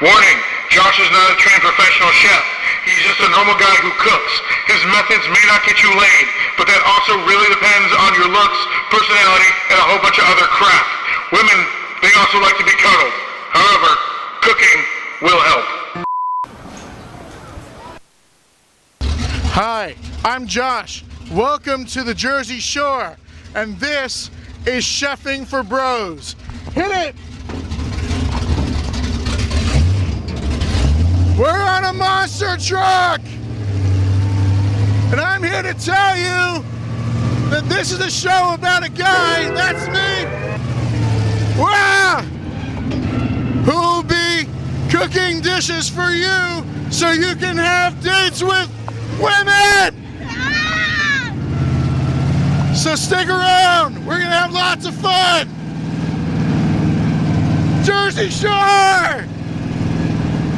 Warning, Josh is not a trained professional chef. He's just a normal guy who cooks. His methods may not get you laid, but that also really depends on your looks, personality, and a whole bunch of other crap. Women, they also like to be cuddled. However, cooking will help. Hi, I'm Josh. Welcome to the Jersey Shore, and this is Chefing for Bros. Hit it! We're on a monster truck! And I'm here to tell you that this is a show about a guy, that's me, who'll be cooking dishes for you so you can have dates with women! So stick around, we're gonna have lots of fun! Jersey Shore!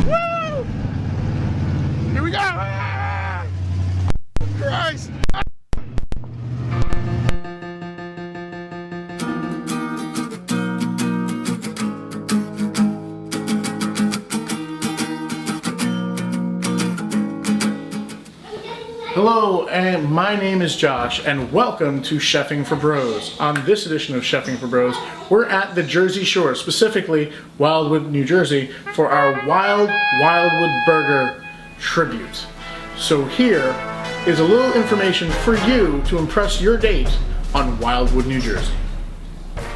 Woo! Here we go! Christ! Hello, and my name is Josh, and welcome to Chefing for Bros. On this edition of Chefing for Bros, we're at the Jersey Shore, specifically Wildwood, New Jersey, for our Wild Wildwood Burger tribute. So here is a little information for you to impress your date on Wildwood, New Jersey.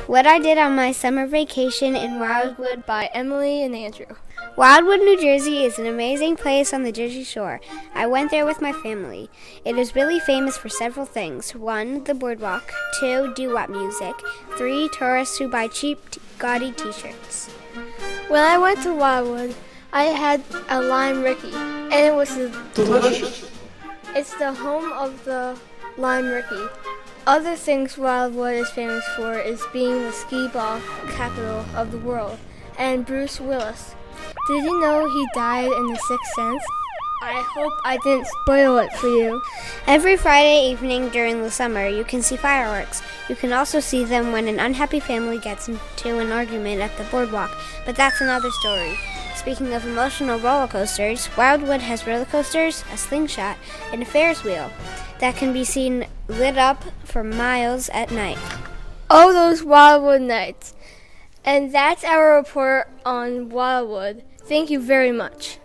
What I did on my summer vacation in Wildwood by Emily and Andrew. Wildwood, New Jersey is an amazing place on the Jersey Shore. I went there with my family. It is really famous for several things. 1, the boardwalk. 2, doo-wop music. 3, tourists who buy cheap, gaudy t-shirts. When I went to Wildwood, I had a lime Ricky, and it was delicious. It's the home of the lime Ricky. Other things Wildwood is famous for is being the skee ball capital of the world, and Bruce Willis. Did you know he died in The Sixth Sense? I hope I didn't spoil it for you. Every Friday evening during the summer, you can see fireworks. You can also see them when an unhappy family gets into an argument at the boardwalk, but that's another story. Speaking of emotional roller coasters, Wildwood has roller coasters, a slingshot, and a Ferris wheel that can be seen lit up for miles at night. Oh, those Wildwood nights. And that's our report on Wildwood. Thank you very much.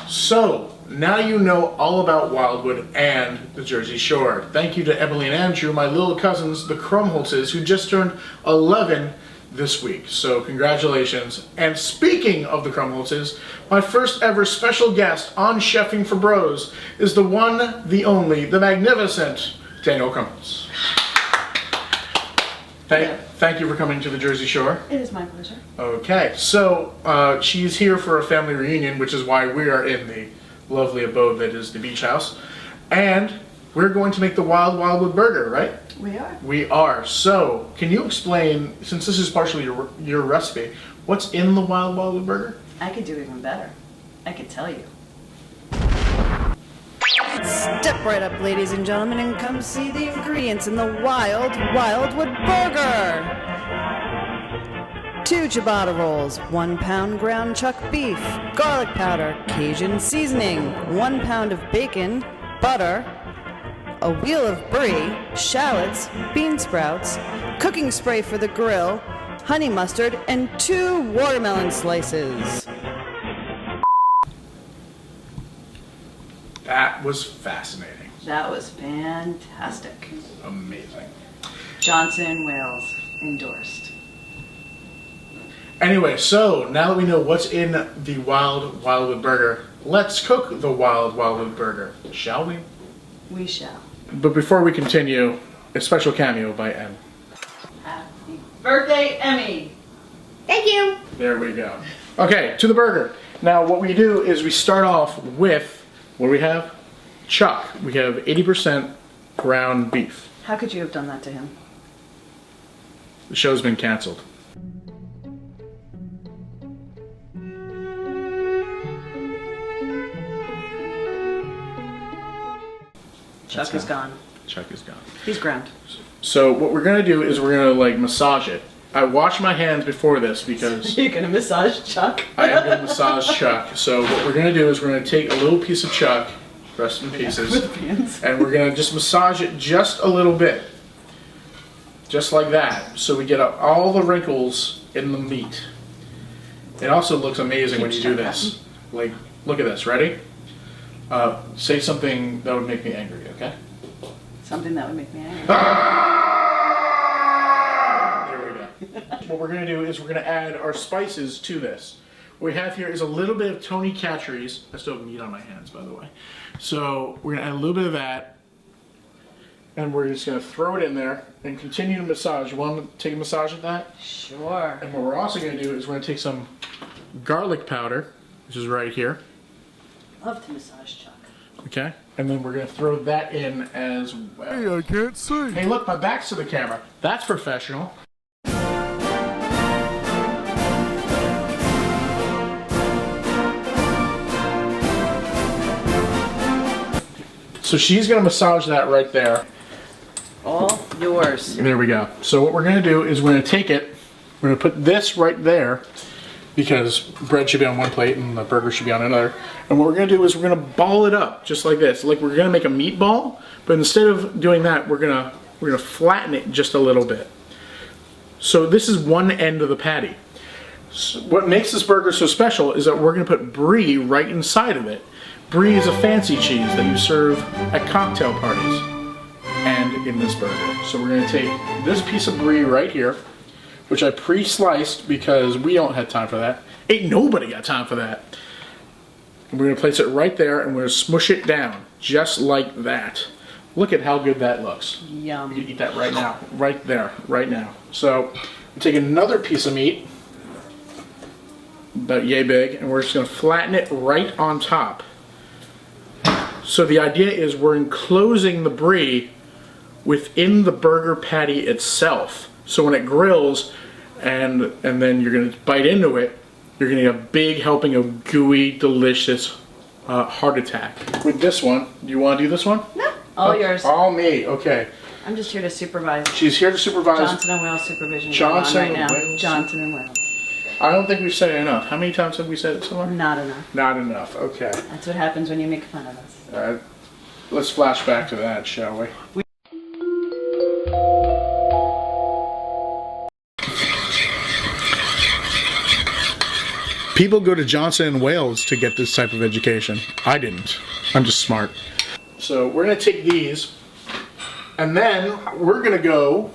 So, now you know all about Wildwood and the Jersey Shore. Thank you to Emily and Andrew, my little cousins, the Krumholzes, who just turned 11 this week. So, congratulations. And speaking of the Krumholzes, my first ever special guest on Chefing for Bros is the one, the only, the magnificent Danielle Krumholz. Thank you for coming to the Jersey Shore. It is my pleasure. Okay, so she's here for a family reunion, which is why we are in the lovely abode that is the beach house. And we're going to make the Wild Wildwood Burger, right? We are. We are. So, can you explain, since this is partially your recipe, what's in the Wild Wildwood Burger? I could do even better. I could tell you. Step right up, ladies and gentlemen, and come see the ingredients in the Wild Wildwood Burger. 2 ciabatta rolls, 1 pound ground chuck beef, garlic powder, Cajun seasoning, 1 pound of bacon, butter, a wheel of brie, shallots, bean sprouts, cooking spray for the grill, honey mustard, and 2 watermelon slices. That was fascinating. That was fantastic. Amazing. Johnson Wales endorsed. Anyway, so now that we know what's in the Wild Wildwood Burger, let's cook the Wild Wildwood Burger, shall we? We shall. But before we continue, a special cameo by Em. Happy birthday, Emmy! Thank you! There we go. Okay, to the burger. Now what we do is we start off with, what do we have? Chuck. We have 80% ground beef. How could you have done that to him? The show's been canceled. Chuck is gone. Chuck is gone. He's ground. So what we're gonna do is we're gonna like massage it I wash my hands before this because You're gonna massage Chuck? I am going to massage Chuck. So what we're going to do is we're going to take a little piece of Chuck, rest in pieces, With hands. and we're going to just massage it just a little bit. Just like that. So we get up all the wrinkles in the meat. It also looks amazing when you do this. Like, look at this. Ready? Say something that would make me angry, okay? Something that would make me angry. There we go. What we're going to do is we're going to add our spices to this. What we have here is a little bit of Tony Chachere's. I still have meat on my hands, by the way. So we're going to add a little bit of that. And we're just going to throw it in there and continue to massage. You want to take a massage at that? Sure. And what we're also going to do is we're going to take some garlic powder, which is right here. Love to massage Chuck. Okay? And then we're going to throw that in as well. Hey, I can't see. Hey, look, my back's to the camera. That's professional. So she's going to massage that right there. All yours. There we go. So what we're going to do is we're going to take it, we're going to put this right there, because bread should be on one plate and the burger should be on another. And what we're going to do is we're going to ball it up just like this. Like we're going to make a meatball, but instead of doing that, we're going to flatten it just a little bit. So this is one end of the patty. So what makes this burger so special is that we're going to put brie right inside of it. Brie is a fancy cheese that you serve at cocktail parties and in this burger. So we're going to take this piece of brie right here, which I pre-sliced because we don't have time for that. Ain't nobody got time for that. And we're going to place it right there and we're going to smush it down just like that. Look at how good that looks. Yum. You can eat that right now, right there, right now. So we take another piece of meat, about yay big, and we're just going to flatten it right on top. So the idea is we're enclosing the brie within the burger patty itself. So when it grills and then you're going to bite into it, you're going to get a big helping of gooey, delicious heart attack. With this one, do you want to do this one? No. All yours. All me, okay. I'm just here to supervise. She's here to supervise. Johnson and Wales supervision. Johnson going on right and now. Wales. Johnson and Wales. I don't think we've said it enough. How many times have we said it so far? Not enough. Not enough, okay. That's what happens when you make fun of us. All right. Let's flash back to that, shall we? People go to Johnson & Wales to get this type of education. I didn't. I'm just smart. So we're going to take these, and then we're going to go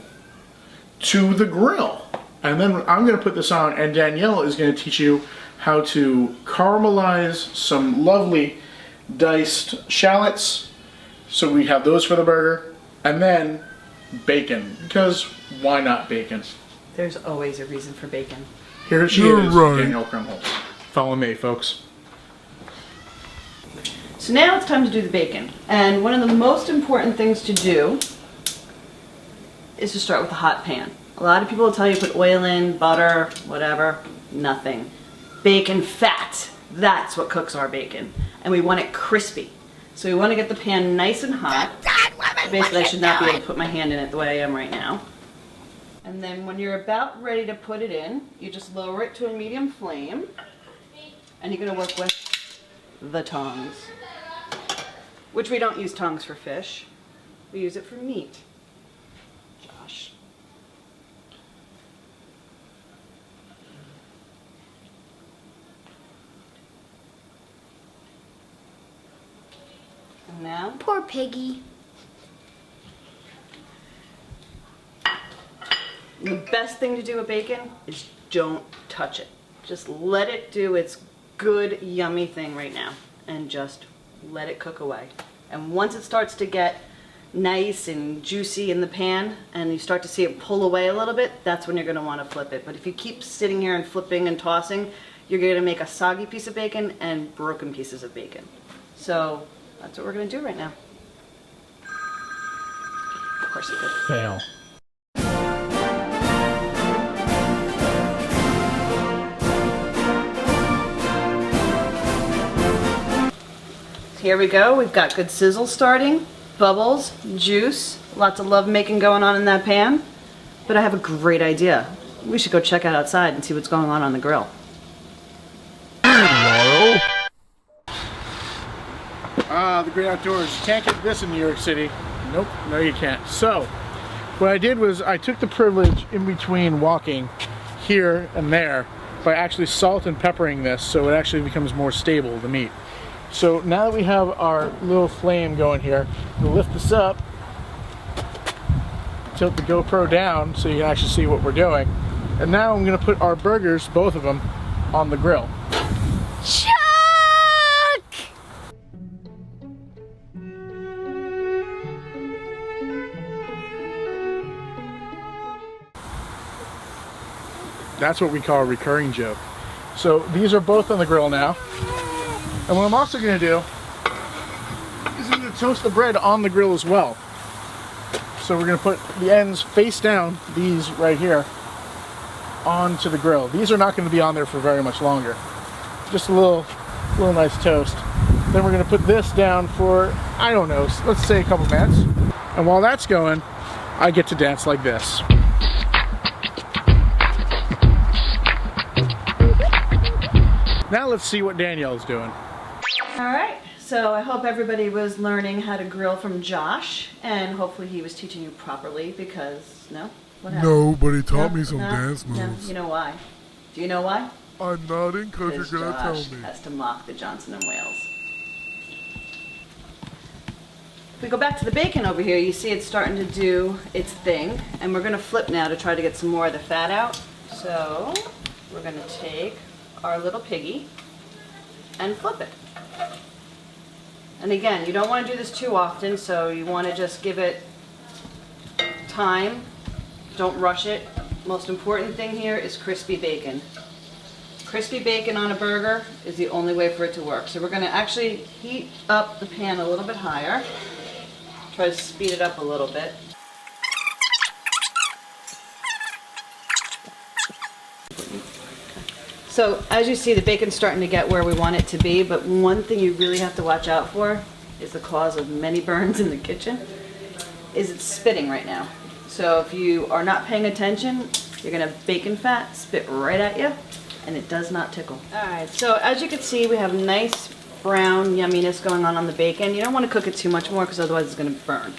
to the grill. And then I'm going to put this on, and Danielle is going to teach you how to caramelize some lovely diced shallots. So we have those for the burger. And then bacon, because why not bacon? There's always a reason for bacon. Here she is, Danielle Krumholz. Follow me, folks. So now it's time to do the bacon. And one of the most important things to do is to start with a hot pan. A lot of people will tell you put oil in, butter, whatever. Nothing. Bacon fat. That's what cooks our bacon. And we want it crispy. So we want to get the pan nice and hot. Basically, I should not be able to put my hand in it the way I am right now. And then when you're about ready to put it in, you just lower it to a medium flame. And you're going to work with the tongs. Which we don't use tongs for fish. We use it for meat. Josh. And now, Poor piggy. the best thing to do with bacon is don't touch it. Just let it do its good, yummy thing right now. And just let it cook away. And once it starts to get nice and juicy in the pan, and you start to see it pull away a little bit, that's when you're going to want to flip it. But if you keep sitting here and flipping and tossing, you're going to make a soggy piece of bacon and broken pieces of bacon. So that's what we're going to do right now. Of course it did. Fail. Here we go. We've got good sizzle starting, bubbles, juice, lots of love making going on in that pan. But I have a great idea. we should go check out outside and see what's going on the grill. The great outdoors. You can't get this in New York City. Nope, no you can't. So, what I did was I took the privilege in between walking here and there by actually salt and peppering this so it actually becomes more stable, the meat. So now that we have our little flame going here, we'll lift this up, tilt the GoPro down so you can actually see what we're doing. And now I'm going to put our burgers, both of them, on the grill. Chuck! That's what we call a recurring joke. So these are both on the grill now. And what I'm also going to do is I'm going to toast the bread on the grill as well. So we're going to put the ends face down, these right here, onto the grill. These are not going to be on there for very much longer. Just a little nice toast. Then we're going to put this down for, I don't know, let's say a couple minutes. And while that's going, I get to dance like this. Now let's see what Danielle's doing. All right, so I hope everybody was learning how to grill from Josh, and hopefully he was teaching you properly because, no? What happened? No, but he taught me some No, dance no, moves. you know why? Do you know why? I'm nodding because Because you're going to tell Josh me. has to mock the Johnson & Wales. If we go back to the bacon over here, you see it's starting to do its thing, and we're going to flip now to try to get some more of the fat out. So we're going to take our little piggy and flip it. And again, you don't want to do this too often, so you want to just give it time. Don't rush it. Most important thing here is crispy bacon. Crispy bacon on a burger is the only way for it to work. So we're going to actually heat up the pan a little bit higher. Try to speed it up a little bit. So as you see, the bacon's starting to get where we want it to be, but one thing you really have to watch out for is the cause of many burns in the kitchen, is it's spitting right now. So if you are not paying attention, you're gonna have bacon fat spit right at you, and it does not tickle. All right, so as you can see, we have nice brown yumminess going on the bacon. You don't want to cook it too much more because otherwise it's going to burn.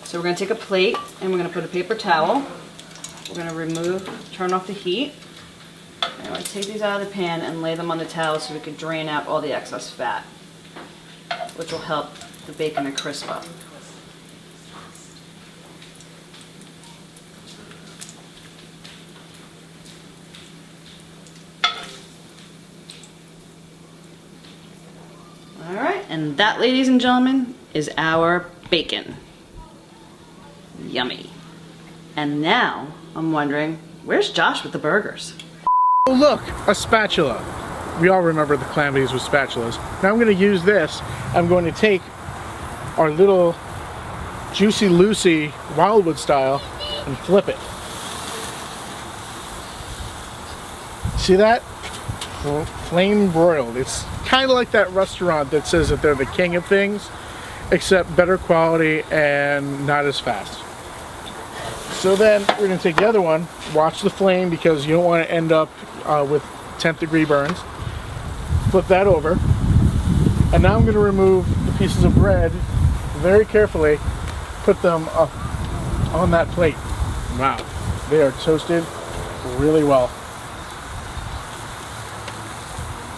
So we're going to take a plate and we're going to put a paper towel. We're going to turn off the heat. And I'm going to take these out of the pan and lay them on the towel so we can drain out all the excess fat, which will help the bacon to crisp up. Alright, and that, ladies and gentlemen, is our bacon. Yummy. And now, I'm wondering, where's Josh with the burgers? Oh look, a spatula. We all remember the calamities with spatulas. Now I'm going to use this. I'm going to take our little Juicy Lucy Wildwood style and flip it. See that? Flame broiled. It's kind of like that restaurant that says that they're the king of things, except better quality and not as fast. So then we're going to take the other one, watch the flame because you don't want to end up with 10th degree burns. Flip that over. And now I'm going to remove the pieces of bread very carefully, put them up on that plate. Wow, they are toasted really well.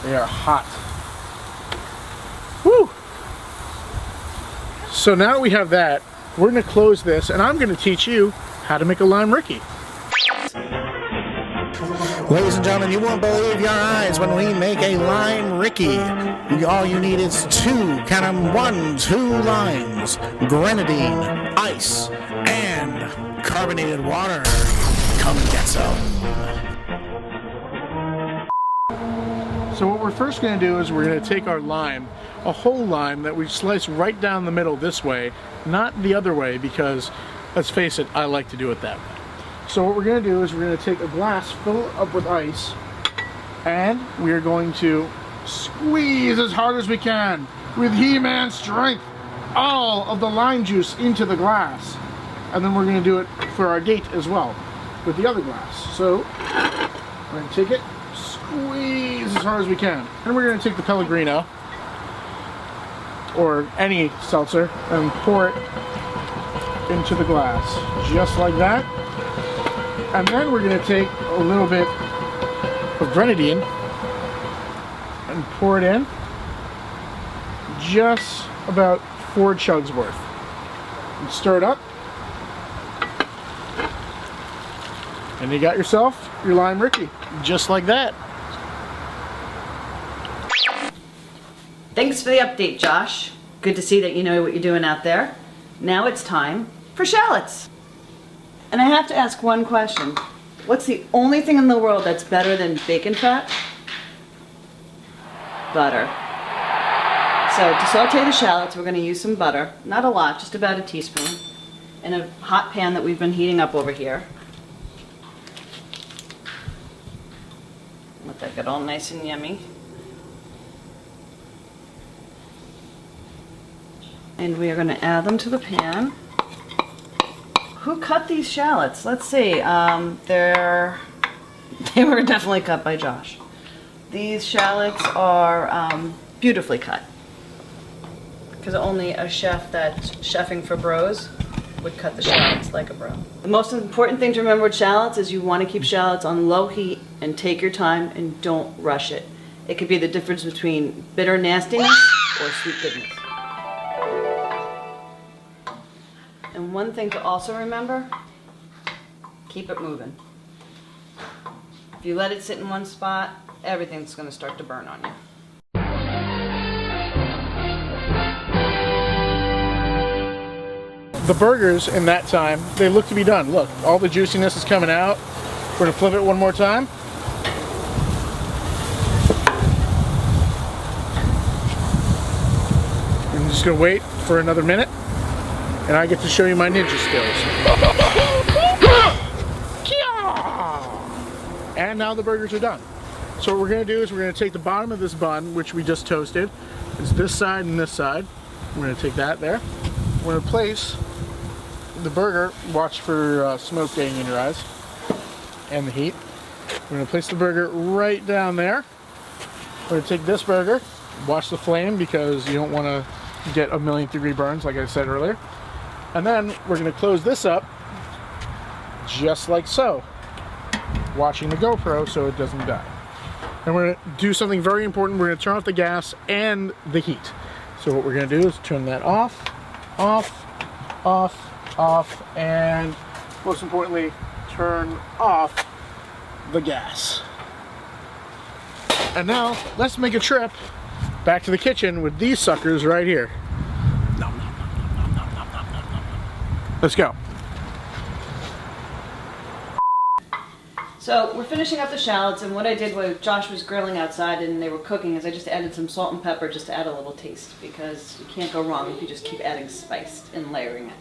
They are hot. Woo! So now that we have that, we're going to close this and I'm going to teach you how to make a lime Ricky. Ladies and gentlemen, you won't believe your eyes when we make a lime Ricky. All you need is 2 limes, grenadine, ice, and carbonated water. Come get some. So what we're first going to do is we're going to take our lime, a whole lime that we slice right down the middle this way, not the other way because, let's face it, I like to do it that way. So what we're going to do is we're going to take a glass, fill it up with ice, and we are going to squeeze as hard as we can with He-Man strength all of the lime juice into the glass. And then we're going to do it for our date as well. with the other glass. So we're going to take it, squeeze as hard as we can. And we're going to take the Pellegrino, or any seltzer, and pour it into the glass, just like that. And then we're going to take a little bit of grenadine and pour it in, just about 4 chugs worth. And stir it up. And you got yourself your lime Ricky, just like that. Thanks for the update, Josh. Good to see that you know what you're doing out there. Now it's time for shallots. And I have to ask one question. What's the only thing in the world that's better than bacon fat? Butter. So to saute the shallots, we're going to use some butter. Not a lot, just about a teaspoon. In a hot pan that we've been heating up over here. Let that get all nice and yummy. And we are going to add them to the pan. Who cut these shallots? Let's see. They were definitely cut by Josh. These shallots are beautifully cut. Because only a chef that's chefing for bros would cut the shallots like a bro. The most important thing to remember with shallots is you want to keep shallots on low heat and take your time and don't rush it. It could be the difference between bitter nastiness or sweet goodness. And one thing to also remember, keep it moving. If you let it sit in one spot, everything's going to start to burn on you. The burgers in that time, they look to be done. Look, all the juiciness is coming out. We're going to flip it one more time. I'm just going to wait for another minute, and I get to show you my ninja skills. And now the burgers are done. So what we're going to do is we're going to take the bottom of this bun, which we just toasted. It's this side and this side. We're going to take that there. We're going to place the burger, watch for smoke getting in your eyes, and the heat. We're going to place the burger right down there. We're going to take this burger, watch the flame because you don't want to get 1,000,000-degree burns like I said earlier. And then we're going to close this up just like so, watching the GoPro so it doesn't die. And we're going to do something very important. We're going to turn off the gas and the heat. So what we're going to do is turn that off, and most importantly, turn off the gas. And now, let's make a trip back to the kitchen with these suckers right here. Nom, nom, nom, nom, nom, nom, nom, nom, nom. Let's go. So we're finishing up the shallots, and what I did was Josh was grilling outside and they were cooking, is I just added some salt and pepper just to add a little taste, because you can't go wrong if you just keep adding spice and layering it.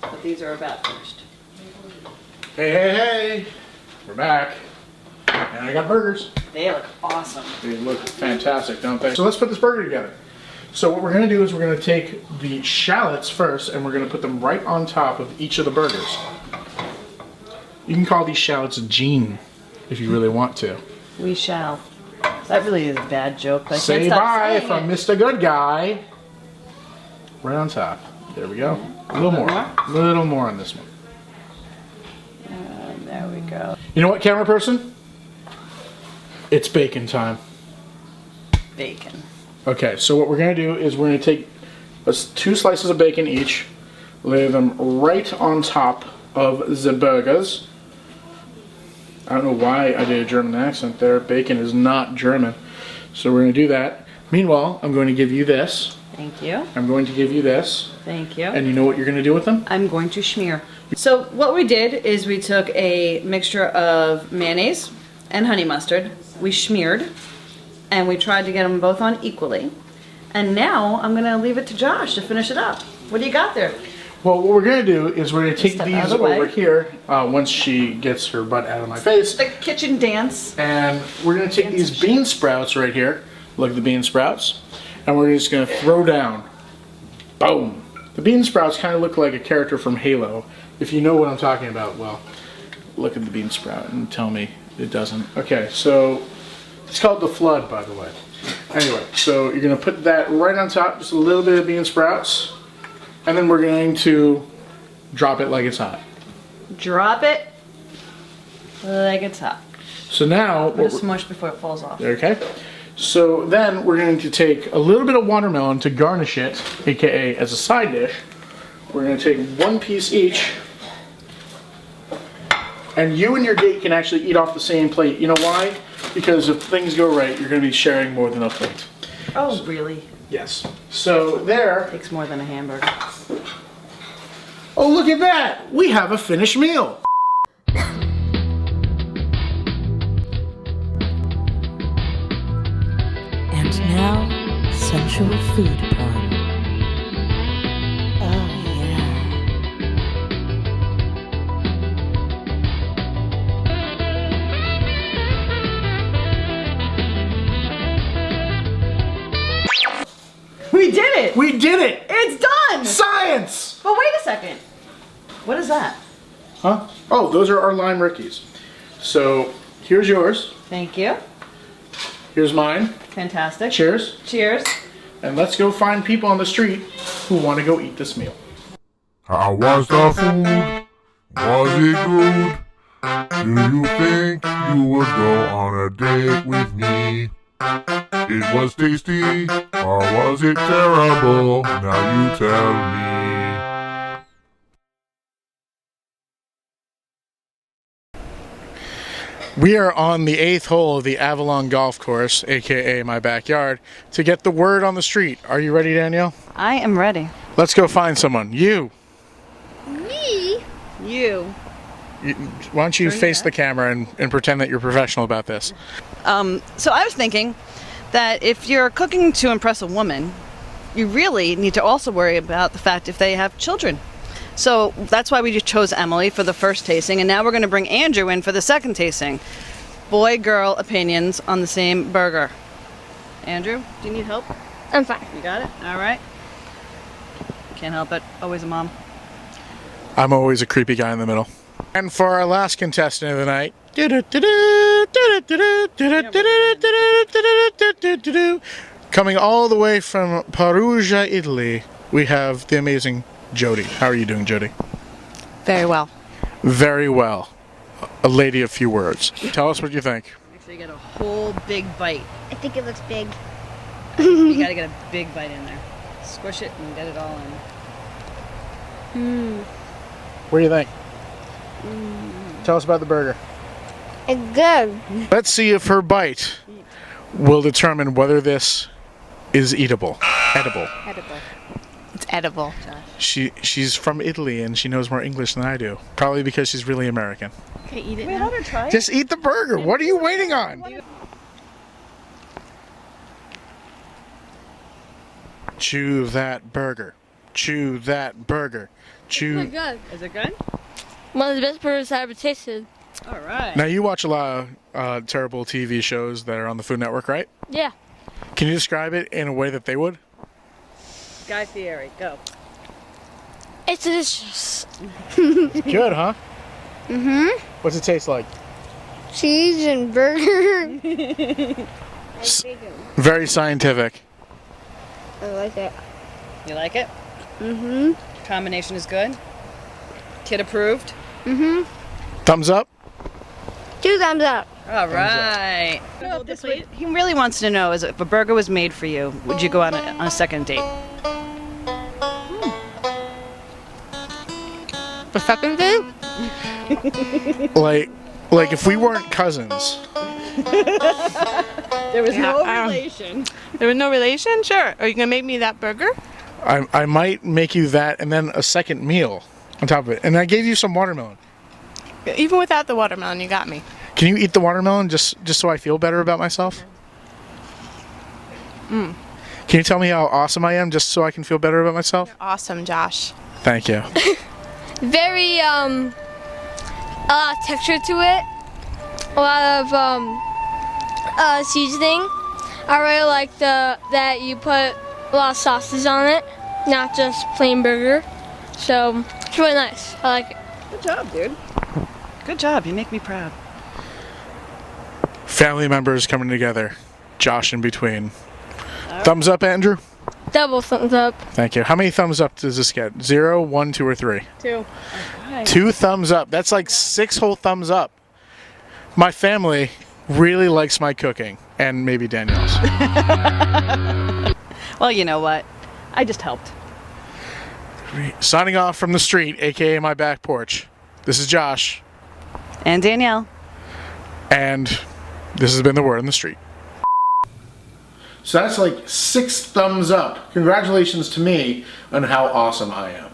But these are about finished. Hey, hey, hey! We're back. And I got burgers. They look awesome. They look fantastic, don't they? So let's put this burger together. So what we're going to do is we're going to take the shallots first, and we're going to put them right on top of each of the burgers. You can call these shallots Gene if you really want to. We shall. That really is a bad joke, but I Say can't stop bye saying from it. Mr. Good Guy. Right on top. There we go. A little more. A little more on this one. There we go. You know what, camera person? It's bacon time. Bacon. Okay, so what we're going to do is we're going to take 2 slices of bacon each, lay them right on top of the burgers. I don't know why I did a German accent there. Bacon is not German. So we're going to do that. Meanwhile, I'm going to give you this. Thank you. I'm going to give you this. Thank you. And you know what you're going to do with them? I'm going to smear. So what we did is we took a mixture of mayonnaise and honey mustard. We smeared, and we tried to get them both on equally. And now I'm going to leave it to Josh to finish it up. What do you got there? Well, what we're going to do is we're going to take Step out of these the way. over here once she gets her butt out of my face. The kitchen dance. And we're going to take these bean sprouts right here. Look at the bean sprouts. And we're just going to throw down. Boom. The bean sprouts kind of look like a character from Halo. If you know what I'm talking about, well, look at the bean sprout and tell me it doesn't. Okay, so it's called the flood, by the way. Anyway, so you're gonna put that right on top, just a little bit of bean sprouts, and then we're going to drop it like it's hot. Drop it like it's hot. So now, Put a smush before it falls off. okay. So then we're going to take a little bit of watermelon to garnish it, aka as a side dish. We're going to take one piece each, and you and your date can actually eat off the same plate. You know why? Because if things go right, you're going to be sharing more than a plate. Oh, really? Yes. So there. Takes more than a hamburger. Oh, look at that! We have a finished meal. And now, sensual food porn. Oh, yeah. We did it! We did it! It's done! Science! But wait a second. What is that? Huh? Oh, those are our lime rickies. So, here's yours. Thank you. Here's mine. Fantastic. Cheers. Cheers. And let's go find people on the street who want to go eat this meal. How was the food? Was it good? Do you think you would go on a date with me? It was tasty, or was it terrible? Now you tell me. We are on the 8th hole of the Avalon Golf Course, aka my backyard, to get the word on the street. Are you ready, Danielle? I am ready. Let's go find someone. You. Me? You. Why don't you face the camera and pretend that you're professional about this? So I was thinking that if you're cooking to impress a woman, you really need to also worry about the fact if they have children. So that's why we just chose Emily for the first tasting, and now we're going to bring Andrew in for the second tasting. Boy-girl opinions on the same burger. Andrew, do you need help? I'm fine. You got it? All right. Can't help it. Always a mom. I'm always a creepy guy in the middle. And for our last contestant of the night, coming all the way from Perugia, Italy, we have the amazing Jody. How are you doing, Jody? Very well. Very well. A lady of few words. Tell us what you think. Make sure you get a whole big bite. I think it looks big. You gotta get a big bite in there. Squish it and get it all in. What do you think? Tell us about the burger. It's good. Let's see if her bite will determine whether this is eatable. Edible. Edible. It's edible. She's from Italy and she knows more English than I do. Probably because she's really American. Okay, eat it Wait, now. let her try it. Just eat the burger. What are you waiting on? Chew that burger. Chew that burger. Chew. Good. Is it good? One of the best burgers I ever tasted. All right. Now you watch a lot of terrible TV shows that are on the Food Network, right? Yeah. Can you describe it in a way that they would? Guy Fieri, go. It's delicious. Good, huh? Mm-hmm. What's it taste like? Cheese and burger. Very scientific. I like it. You like it? Mm-hmm. Combination is good. Kid approved. Mm-hmm. Thumbs up? 2 thumbs up. All right. He really wants to know is if a burger was made for you, would you go on a second date? The second date? Like if we weren't cousins. There was no Yeah, relation. There was no relation? Sure. Are you going to make me that burger? I might make you that and then a second meal on top of it. And I gave you some watermelon. Even without the watermelon, you got me. Can you eat the watermelon just so I feel better about myself? Can you tell me how awesome I am just so I can feel better about myself? Awesome, Josh. Thank you. Very, texture to it. A lot of, seasoning. I really like that you put a lot of sauces on it, not just plain burger. So, it's really nice. I like it. Good job, dude. Good job. You make me proud. Family members coming together. Josh in between. Thumbs up, Andrew? Double thumbs up. Thank you. How many thumbs up does this get? 0, 1, 2, or 3? 2. Okay. 2 thumbs up. That's like 6 whole thumbs up. My family really likes my cooking, and maybe Danielle's. Well, you know what? I just helped. Signing off from the street, aka my back porch. This is Josh, And Danielle. and this has been The Word on the Street. So that's like 6 thumbs up. Congratulations to me on how awesome I am.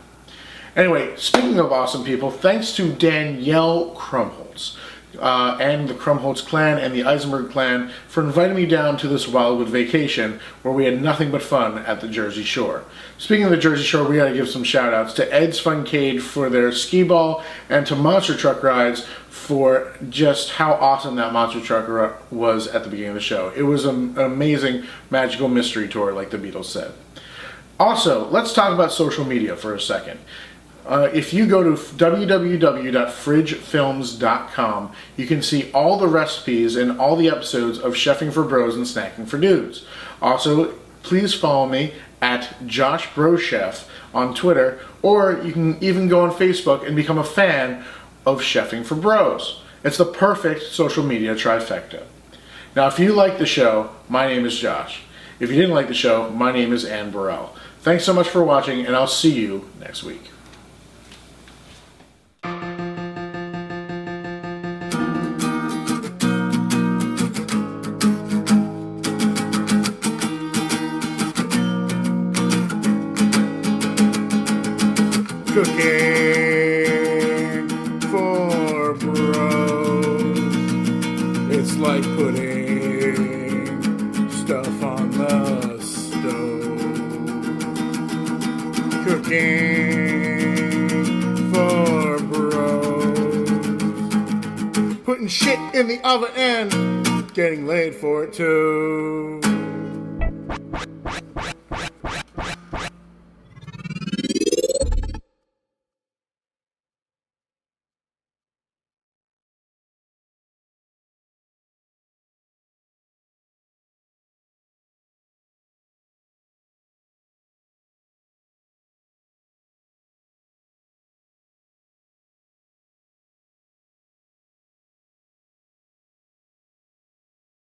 Anyway, speaking of awesome people, thanks to Danielle Krumholz and the Krumholz clan and the Eisenberg clan for inviting me down to this Wildwood vacation where we had nothing but fun at the Jersey Shore. Speaking of the Jersey Shore, we gotta give some shout outs to Ed's Funcade for their skee ball and to Monster Truck Rides for just how awesome that monster truck was at the beginning of the show. It was an amazing magical mystery tour, like the Beatles said. Also, let's talk about social media for a second. If you go to www.fridgefilms.com, you can see all the recipes and all the episodes of Chefing for Bros and Snacking for Dudes. Also, please follow me at Josh Bro Chef on Twitter, or you can even go on Facebook and become a fan of Chefing for Bros. It's the perfect social media trifecta. Now, if you like the show, my name is Josh. If you didn't like the show, my name is Ann Burrell. Thanks so much for watching, and I'll see you next week. Cooking for bros. It's like putting stuff on the stove. Cooking for bros. Putting shit in the oven and getting laid for it too.